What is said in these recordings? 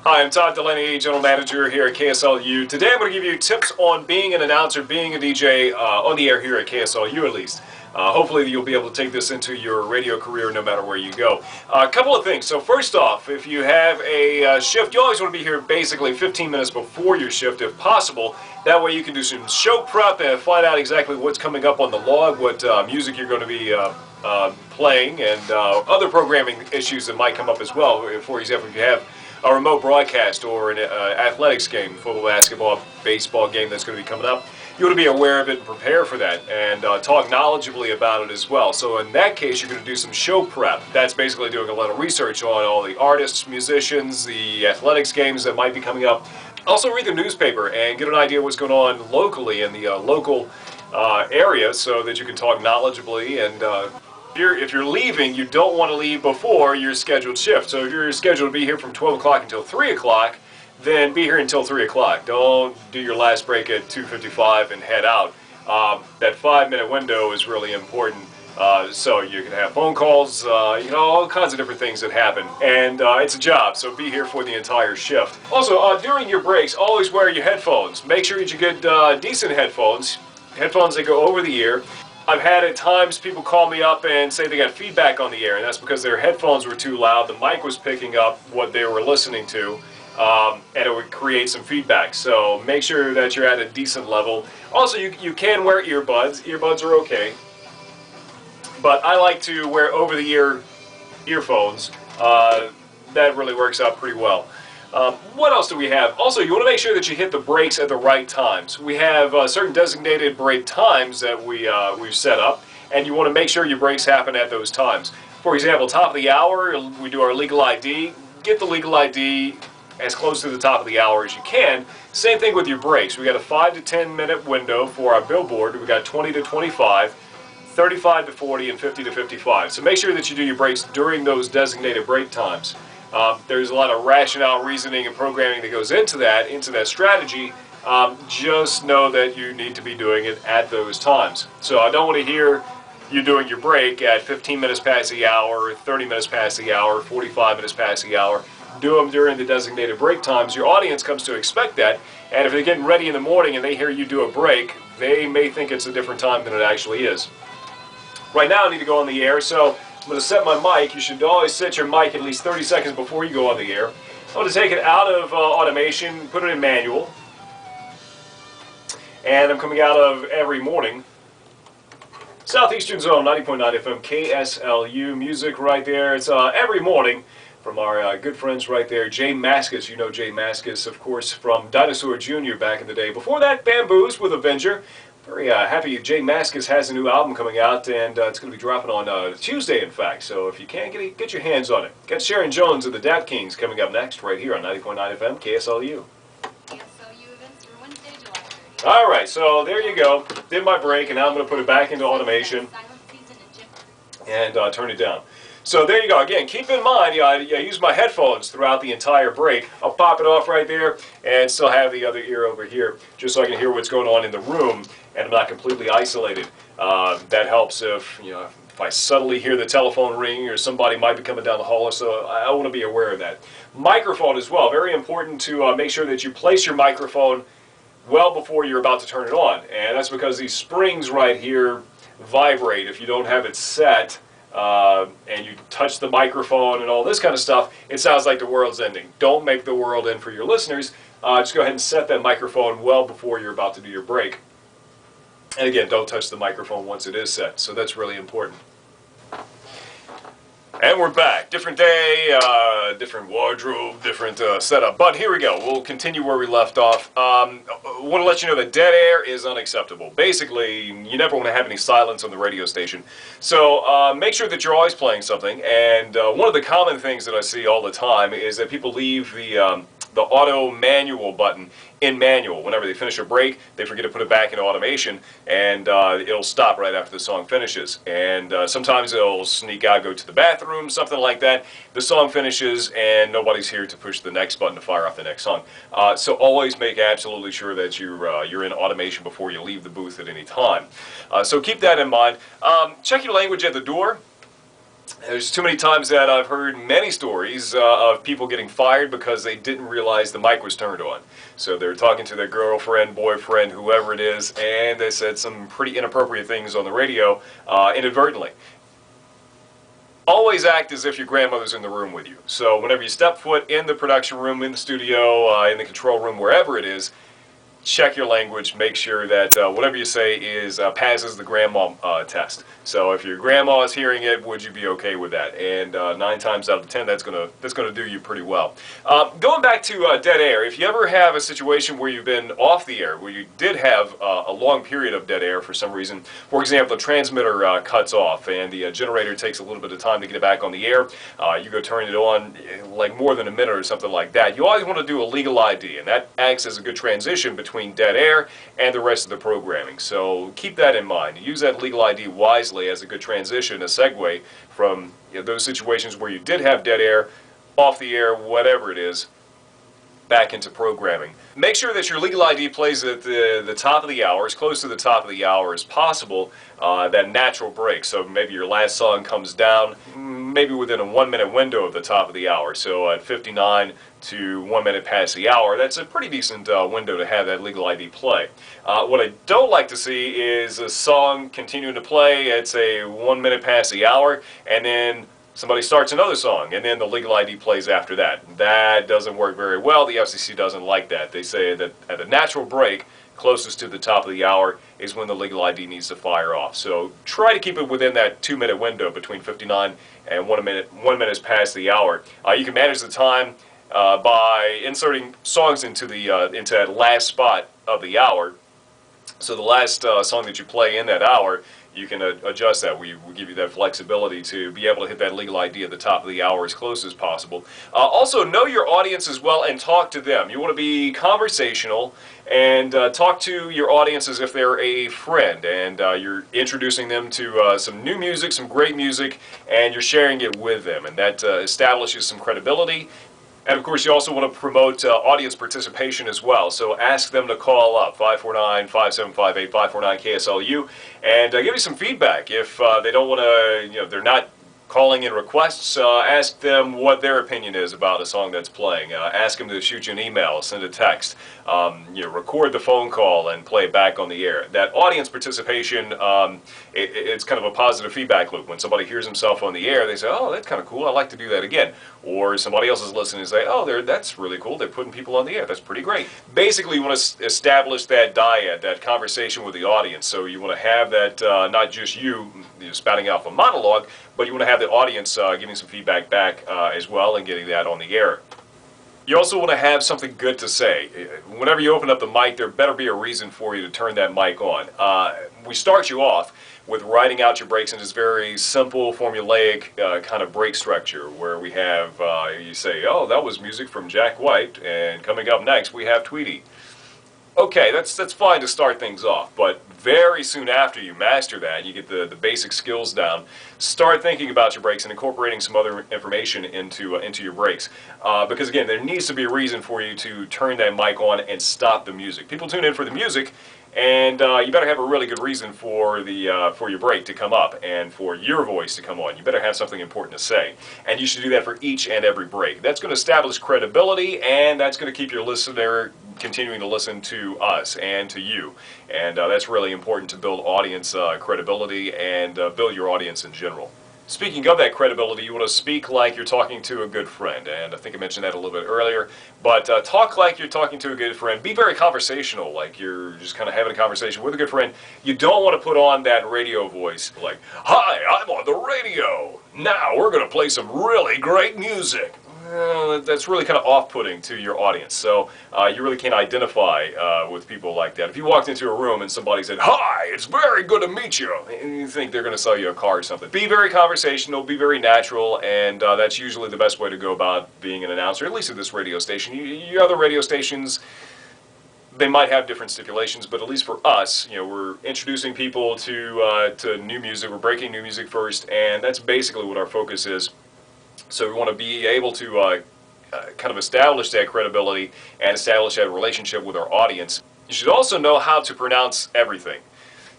Hi, I'm Todd Delaney, General Manager here at KSLU. Today I'm going to give you tips on being an announcer, being a DJ on the air here at KSLU at least. Hopefully you'll be able to take this into your radio career no matter where you go. A couple of things. So first off, if you have a shift, you always want to be here basically 15 minutes before your shift if possible. That way you can do some show prep and find out exactly what's coming up on the log, what music you're going to be playing, and other programming issues that might come up as well. For example, if you have a remote broadcast or an athletics game, football, basketball, baseball game that's going to be coming up, you want to be aware of it and prepare for that and talk knowledgeably about it as well. So in that case, you're going to do some show prep. That's basically doing a lot of research on all the artists, musicians, the athletics games that might be coming up. Also read the newspaper and get an idea of what's going on locally in the local area so that you can talk knowledgeably. And if you're leaving, you don't want to leave before your scheduled shift. So if you're scheduled to be here from 12 o'clock until 3 o'clock, then be here until 3 o'clock. Don't do your last break at 2:55 and head out. That 5-minute window is really important. So you can have phone calls, all kinds of different things that happen. And it's a job, so be here for the entire shift. Also, during your breaks, always wear your headphones. Make sure that you get decent headphones that go over the ear. I've had at times people call me up and say they got feedback on the air, and that's because their headphones were too loud. The mic was picking up what they were listening to, and it would create some feedback. So make sure that you're at a decent level. Also, you can wear earbuds. Earbuds are okay, but I like to wear over-the-ear earphones. That really works out pretty well. What else do we have? Also, you want to make sure that you hit the breaks at the right times. We have certain designated break times that we've set up, and you want to make sure your breaks happen at those times. For example, top of the hour, we do our legal ID. Get the legal ID as close to the top of the hour as you can. Same thing with your breaks. We got a 5 to 10 minute window for our billboard. We got 20 to 25, 35 to 40, and 50 to 55. So make sure that you do your breaks during those designated break times. There's a lot of rationale, reasoning, and programming that goes into that strategy. Just know that you need to be doing it at those times. So I don't want to hear you doing your break at 15 minutes past the hour, 30 minutes past the hour, 45 minutes past the hour. Do them during the designated break times. Your audience comes to expect that, and if they're getting ready in the morning and they hear you do a break, they may think it's a different time than it actually is. Right now I need to go on the air, so I'm going to set my mic. You should always set your mic at least 30 seconds before you go on the air. I'm going to take it out of automation, put it in manual. And I'm coming out of every morning. Southeastern Zone, 90.9 FM, KSLU, music right there. It's every morning from our good friends right there, Jay Mascis. You know Jay Mascis, of course, from Dinosaur Jr. back in the day. Before that, Bamboos with Avenger. Very happy Jay Mascis has a new album coming out, and it's going to be dropping on Tuesday, in fact. So if you can, get your hands on it. Got Sharon Jones of the Dat Kings coming up next, right here on 90.9 FM, KSLU. KSLU events through Wednesday, July 30th. All right, so there you go. Did my break, and now I'm going to put it back into automation and turn it down. So there you go. Again, keep in mind, I use my headphones throughout the entire break. I'll pop it off right there and still have the other ear over here, just so I can hear what's going on in the room, and I'm not completely isolated. That helps if I subtly hear the telephone ring or somebody might be coming down the hall, so I want to be aware of that. Microphone as well. Very important to make sure that you place your microphone well before you're about to turn it on, and that's because these springs right here vibrate if you don't have it set. And you touch the microphone and all this kind of stuff, it sounds like the world's ending. Don't make the world end for your listeners. Just go ahead and set that microphone well before you're about to do your break. And again, don't touch the microphone once it is set. So that's really important. And we're back. Different day, different wardrobe, different setup. But here we go. We'll continue where we left off. I want to let you know that dead air is unacceptable. Basically, you never want to have any silence on the radio station. So make sure that you're always playing something. And one of the common things that I see all the time is that people leave the auto manual button in manual. Whenever they finish a break, they forget to put it back into automation, and it'll stop right after the song finishes. And sometimes it'll sneak out, go to the bathroom, something like that. The song finishes, and nobody's here to push the next button to fire off the next song. So always make absolutely sure that you're in automation before you leave the booth at any time. So keep that in mind. Check your language at the door. There's too many times that I've heard many stories of people getting fired because they didn't realize the mic was turned on. So they're talking to their girlfriend, boyfriend, whoever it is, and they said some pretty inappropriate things on the radio inadvertently. Always act as if your grandmother's in the room with you. So whenever you step foot in the production room, in the studio, in the control room, wherever it is, check your language, make sure that whatever you say passes the grandma test. So if your grandma is hearing it, would you be okay with that? And 9 times out of 10, that's gonna do you pretty well. Going back to dead air, if you ever have a situation where you've been off the air, where you did have a long period of dead air for some reason, for example, the transmitter cuts off and the generator takes a little bit of time to get it back on the air, you go turn it on like more than a minute or something like that. You always want to do a legal ID, and that acts as a good transition between dead air and the rest of the programming. So keep that in mind. Use that legal ID wisely as a good transition, a segue from those situations where you did have dead air, off the air, whatever it is, back into programming. Make sure that your legal ID plays at the top of the hour, as close to the top of the hour as possible, that natural break. So maybe your last song comes down maybe within a 1 minute window of the top of the hour. So at 59 to 1 minute past the hour, that's a pretty decent window to have that legal ID play. What I don't like to see is a song continuing to play at say 1 minute past the hour, and then somebody starts another song, and then the legal ID plays after that. That doesn't work very well. The FCC doesn't like that. They say that at a natural break, closest to the top of the hour, is when the legal ID needs to fire off. So try to keep it within that 2 minute window between 59 and 1 minute past the hour. You can manage the time by inserting songs into that last spot of the hour. So the last song that you play in that hour, you can adjust that. We give you that flexibility to be able to hit that legal ID at the top of the hour as close as possible. Also, know your audience as well and talk to them. You want to be conversational and talk to your audience as if they're a friend, and you're introducing them to some new music, some great music, and you're sharing it with them, and that establishes some credibility. And of course, you also want to promote audience participation as well. So ask them to call up 549-5758-549-KSLU and give you some feedback. If they don't want to, they're not calling in requests, ask them what their opinion is about a song that's playing. Ask them to shoot you an email, send a text, record the phone call and play it back on the air. That audience participation, it's kind of a positive feedback loop. When somebody hears himself on the air, they say, oh, that's kind of cool, I'd like to do that again. Or somebody else is listening and say, oh, that's really cool, they're putting people on the air, that's pretty great. Basically, you want to establish that dyad, that conversation with the audience. So you want to have that, not just you spouting off a monologue, but you want to have the audience giving some feedback back as well and getting that on the air. You also want to have something good to say. Whenever you open up the mic, there better be a reason for you to turn that mic on. We start you off with writing out your breaks in this very simple, formulaic kind of break structure where we have, you say, oh, that was music from Jack White, and coming up next we have Tweety. Okay, that's fine to start things off, but very soon after you master that, you get the basic skills down, start thinking about your breaks and incorporating some other information into your breaks. Because again, there needs to be a reason for you to turn that mic on and stop the music. People tune in for the music, and you better have a really good reason for your break to come up and for your voice to come on. You better have something important to say, and you should do that for each and every break. That's going to establish credibility, and that's going to keep your listener continuing to listen to us and to you, and that's really important to build audience credibility and build your audience in general. Speaking of that credibility, you want to speak like you're talking to a good friend, and I think I mentioned that a little bit earlier, but talk like you're talking to a good friend. Be very conversational, like you're just kind of having a conversation with a good friend. You don't want to put on that radio voice like, hi, I'm on the radio. Now we're going to play some really great music. That's really kind of off-putting to your audience, so you really can't identify with people like that. If you walked into a room and somebody said, hi, it's very good to meet you, and you think they're going to sell you a car or something. Be very conversational, be very natural, and that's usually the best way to go about being an announcer, at least at this radio station. Your other radio stations, they might have different stipulations, but at least for us, we're introducing people to new music, we're breaking new music first, and that's basically what our focus is. So we want to be able to kind of establish that credibility and establish that relationship with our audience. You should also know how to pronounce everything.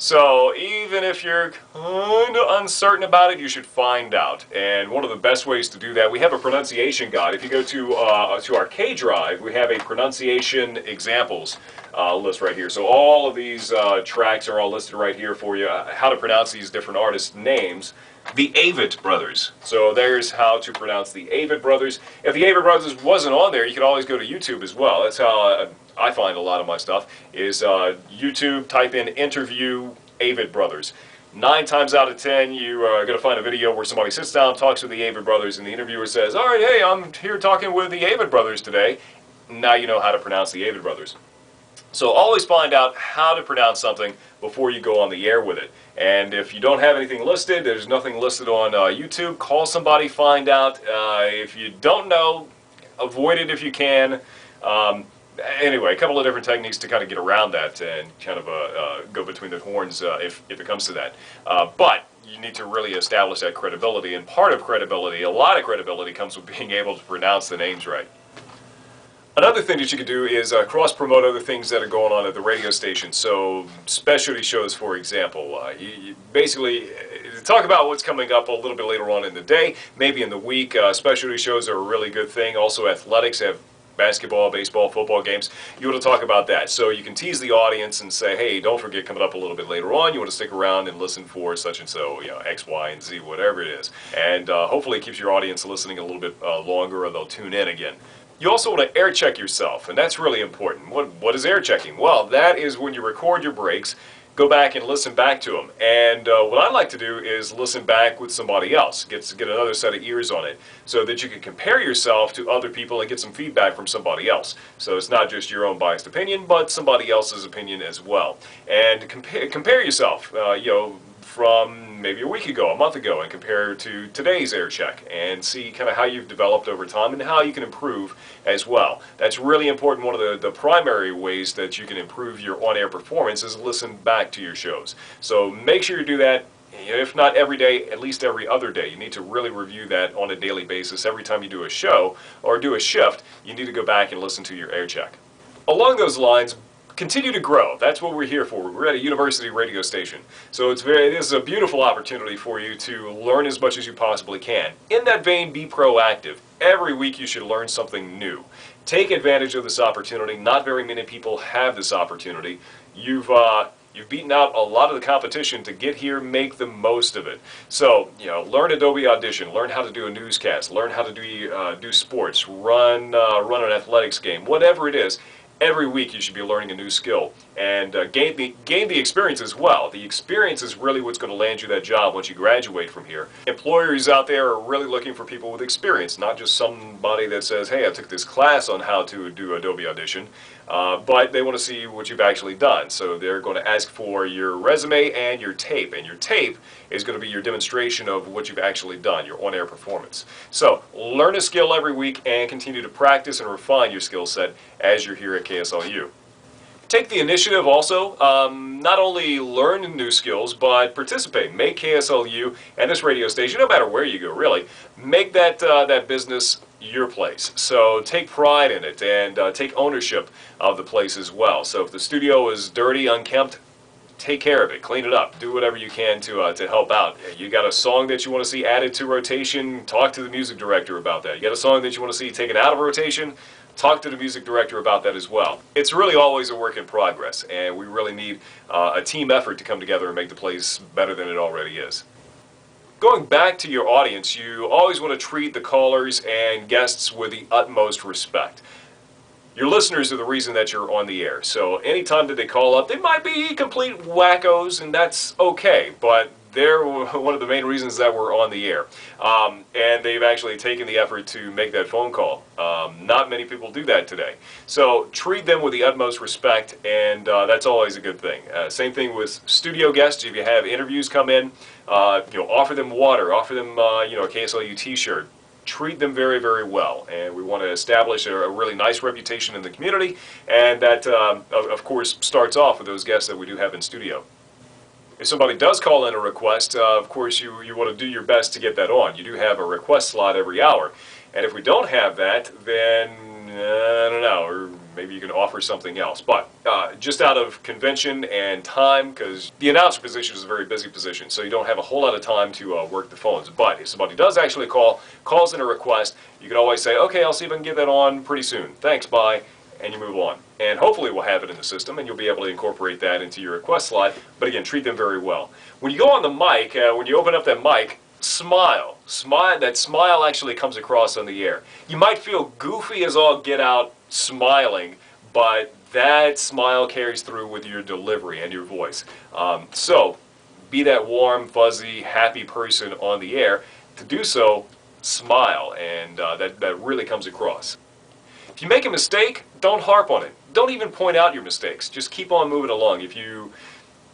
So even if you're kind of uncertain about it, you should find out. And one of the best ways to do that, we have a pronunciation guide. If you go to our K Drive, we have a pronunciation examples list right here. So all of these tracks are all listed right here for you, how to pronounce these different artists' names. The Avett Brothers. So there's how to pronounce the Avett Brothers. If the Avett Brothers wasn't on there, you could always go to YouTube as well. That's how I find a lot of my stuff, is YouTube, type in interview Avett Brothers. 9 times out of 10, you are going to find a video where somebody sits down, talks with the Avett Brothers, and the interviewer says, all right, hey, I'm here talking with the Avett Brothers today. Now you know how to pronounce the Avett Brothers. So always find out how to pronounce something before you go on the air with it. And if you don't have anything listed, there's nothing listed on YouTube, call somebody, find out. If you don't know, avoid it if you can. Anyway, a couple of different techniques to kind of get around that and kind of go between the horns if it comes to that. But you need to really establish that credibility. And part of credibility, a lot of credibility, comes with being able to pronounce the names right. Another thing that you can do is cross-promote other things that are going on at the radio station. So specialty shows, for example. You basically talk about what's coming up a little bit later on in the day, maybe in the week. Specialty shows are a really good thing. Also athletics have basketball, baseball, football games. You want to talk about that. So you can tease the audience and say, hey, don't forget, coming up a little bit later on, you want to stick around and listen for such and so, X, Y, and Z, whatever it is. And hopefully it keeps your audience listening a little bit longer, or they'll tune in again. You also want to air check yourself, and that's really important. What is air checking? Well, that is when you record your breaks, go back and listen back to them. And what I like to do is listen back with somebody else, get another set of ears on it, so that you can compare yourself to other people and get some feedback from somebody else. So it's not just your own biased opinion, but somebody else's opinion as well. And compare yourself, from maybe a week ago, a month ago, and compare to today's air check and see kind of how you've developed over time and how you can improve as well. That's really important. One of the primary ways that you can improve your on-air performance is listen back to your shows. So make sure you do that. If not every day, at least every other day. You need to really review that on a daily basis. Every time you do a show or do a shift, you need to go back and listen to your air check. Along those lines, continue to grow. That's what we're here for. We're at a university radio station. So it is a beautiful opportunity for you to learn as much as you possibly can. In that vein, be proactive. Every week you should learn something new. Take advantage of this opportunity. Not very many people have this opportunity. You've beaten out a lot of the competition to get here. Make the most of it. So, learn Adobe Audition, learn how to do a newscast, learn how to do sports, run an athletics game, whatever it is. Every week you should be learning a new skill and gain the experience as well. The experience is really what's going to land you that job once you graduate from here. Employers out there are really looking for people with experience, not just somebody that says, hey, I took this class on how to do Adobe Audition, but they want to see what you've actually done. So they're going to ask for your resume and your tape is going to be your demonstration of what you've actually done, your on-air performance. So learn a skill every week and continue to practice and refine your skill set as you're here at KSLU. Take the initiative also, not only learn new skills, but participate. Make KSLU and this radio station, no matter where you go really, make that business your place. So take pride in it and take ownership of the place as well. So if the studio is dirty, unkempt, take care of it, clean it up, do whatever you can to help out. You got a song that you want to see added to rotation, talk to the music director about that. You got a song that you want to see taken out of rotation, talk to the music director about that as well. It's really always a work in progress, and we really need a team effort to come together and make the place better than it already is. Going back to your audience, you always want to treat the callers and guests with the utmost respect. Your listeners are the reason that you're on the air. So anytime that they call up, they might be complete wackos, and that's okay. But they're one of the main reasons that we're on the air. And they've actually taken the effort to make that phone call. Not many people do that today. So treat them with the utmost respect, and that's always a good thing. Same thing with studio guests. If you have interviews come in, offer them water, offer them a KSLU t-shirt. Treat them very, very well, and we want to establish a really nice reputation in the community, and that, of course, starts off with those guests that we do have in studio. If somebody does call in a request, of course, you want to do your best to get that on. You do have a request slot every hour, and if we don't have that, then, I don't know, or maybe maybe you can offer something else. But just out of convention and time, because the announcer position is a very busy position, so you don't have a whole lot of time to work the phones. But if somebody does actually calls in a request, you can always say, okay, I'll see if I can get that on pretty soon. Thanks, bye, and you move on. And hopefully we'll have it in the system, and you'll be able to incorporate that into your request slot. But again, treat them very well. When you go on the mic, when you open up that mic, smile. That smile actually comes across on the air. You might feel goofy as all get out smiling, but that smile carries through with your delivery and your voice. So be that warm, fuzzy, happy person on the air. To do so, smile, and that really comes across. If you make a mistake, don't harp on it. Don't even point out your mistakes. Just keep on moving along. If you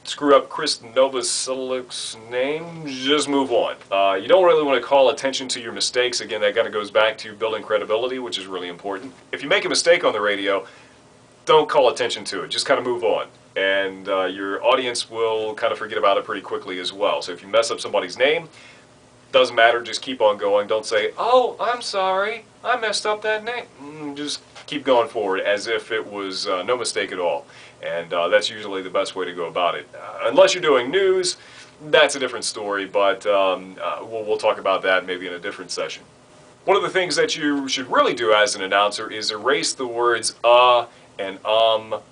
screw up Chris Novosilik's name, just move on. You don't really want to call attention to your mistakes. Again, that kind of goes back to building credibility, which is really important. If you make a mistake on the radio, don't call attention to it. Just kind of move on. And your audience will kind of forget about it pretty quickly as well. So if you mess up somebody's name, doesn't matter, just keep on going. Don't say, oh, I'm sorry, I messed up that name. Just keep going forward as if it was no mistake at all. And that's usually the best way to go about it. Unless you're doing news, that's a different story, but we'll talk about that maybe in a different session. One of the things that you should really do as an announcer is erase the words and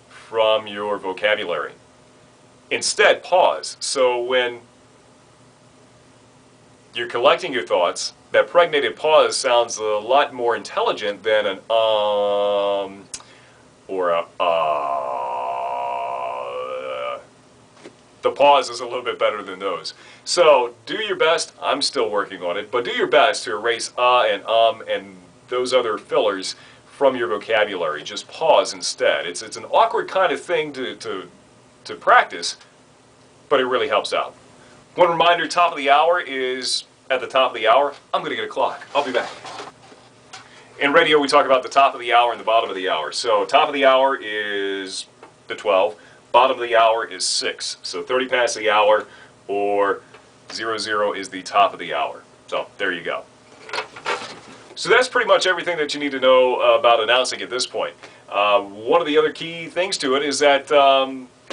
from your vocabulary. Instead, pause. So when you're collecting your thoughts, that pregnated pause sounds a lot more intelligent than an or a The pause is a little bit better than those. So do your best. I'm still working on it, but do your best to erase and those other fillers from your vocabulary. Just pause instead. It's an awkward kind of thing to practice, but it really helps out. One reminder, top of the hour is at the top of the hour. I'm going to get a clock. I'll be back. In radio, we talk about the top of the hour and the bottom of the hour. So top of the hour is the 12. Bottom of the hour is 6. So 30 past the hour or 00 is the top of the hour. So there you go. So that's pretty much everything that you need to know about announcing at this point. One of the other key things to it is that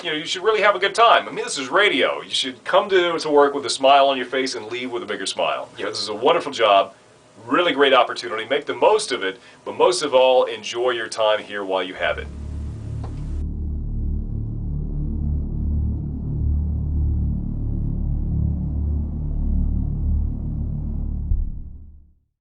you should really have a good time. I mean, this is radio. You should come to work with a smile on your face and leave with a bigger smile. This is a wonderful job, really great opportunity. Make the most of it, but most of all, enjoy your time here while you have it.